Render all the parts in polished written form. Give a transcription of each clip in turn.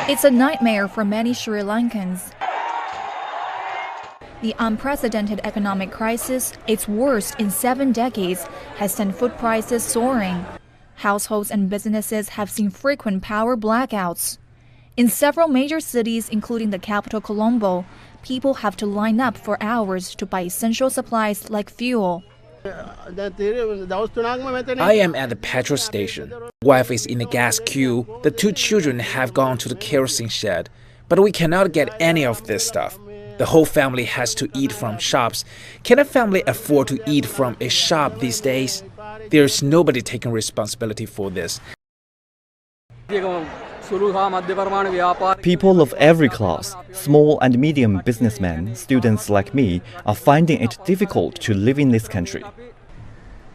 It's a nightmare for many Sri Lankans. The unprecedented economic crisis, its worst in 7 decades, has sent food prices soaring. Households and businesses have seen frequent power blackouts. In several major cities, including the capital Colombo, people have to line up for hours to buy essential supplies like fuel. I am at the petrol station. Wife is in the gas queue. The 2 children have gone to the kerosene shed. But we cannot get any of this stuff. The whole family has to eat from shops. Can a family afford to eat from a shop these days? There's nobody taking responsibility for this. People of every class, small and medium businessmen, students like me, are finding it difficult to live in this country.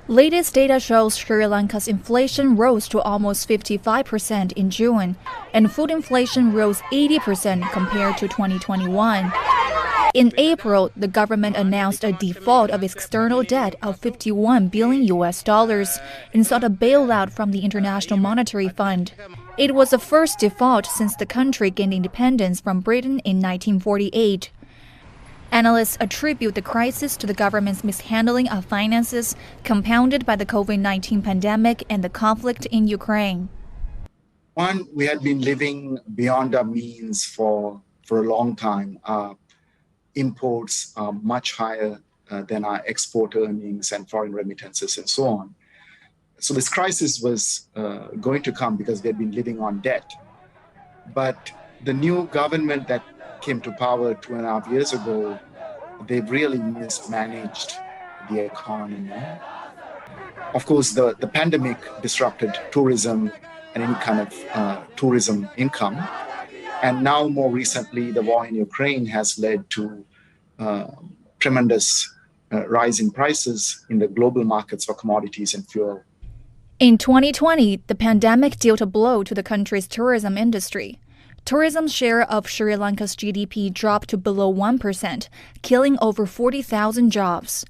Latest data shows Sri Lanka's inflation rose to almost 55% in June, and food inflation rose 80% compared to 2021. In April, the government announced a default of its external debt of $51 billion and sought a bailout from the International Monetary Fund. It was the first default since the country gained independence from Britain in 1948. Analysts attribute the crisis to the government's mishandling of finances, compounded by the COVID-19 pandemic and the conflict in Ukraine. One, we had been living beyond our means for a long time. Imports are much higher than our export earnings and foreign remittances and so on. So this crisis was going to come because we had been living on debt. But the new government that came to power 2.5 years ago, they've really mismanaged the economy. Of course, the pandemic disrupted tourism and any kind of tourism income. And now, more recently, the war in Ukraine has led to tremendous rise in prices in the global markets for commodities and fuel. In 2020, the pandemic dealt a blow to the country's tourism industry. Tourism's share of Sri Lanka's GDP dropped to below 1%, killing over 40,000 jobs.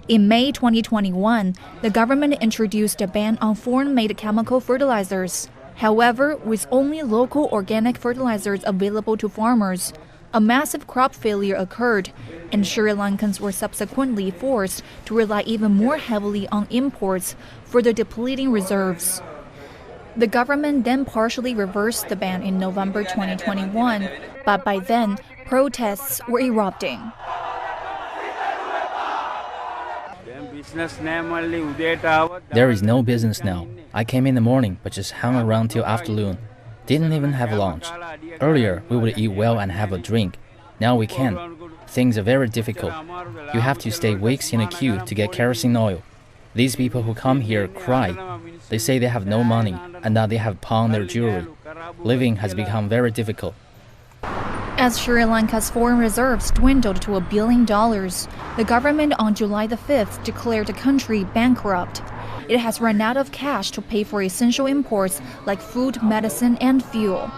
In May 2021, the government introduced a ban on foreign-made chemical fertilizers. However, with only local organic fertilizers available to farmers, a massive crop failure occurred, and Sri Lankans were subsequently forced to rely even more heavily on imports, further depleting reserves. The government then partially reversed the ban in November 2021, but by then, protests were erupting. There is no business now. I came in the morning but just hung around till afternoon. Didn't even have lunch. Earlier, we would eat well and have a drink. Now we can't. Things are very difficult. You have to stay weeks in a queue to get kerosene oil. These people who come here cry. They say they have no money and that they have pawned their jewelry. Living has become very difficult. As Sri Lanka's foreign reserves dwindled to $1 billion, the government on July the 5th declared the country bankrupt. It has run out of cash to pay for essential imports like food, medicine, and fuel.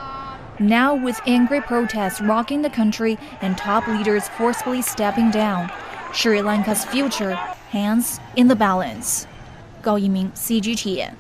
Now, with angry protests rocking the country and top leaders forcefully stepping down, Sri Lanka's future hangs in the balance. 高一鸣 CGTN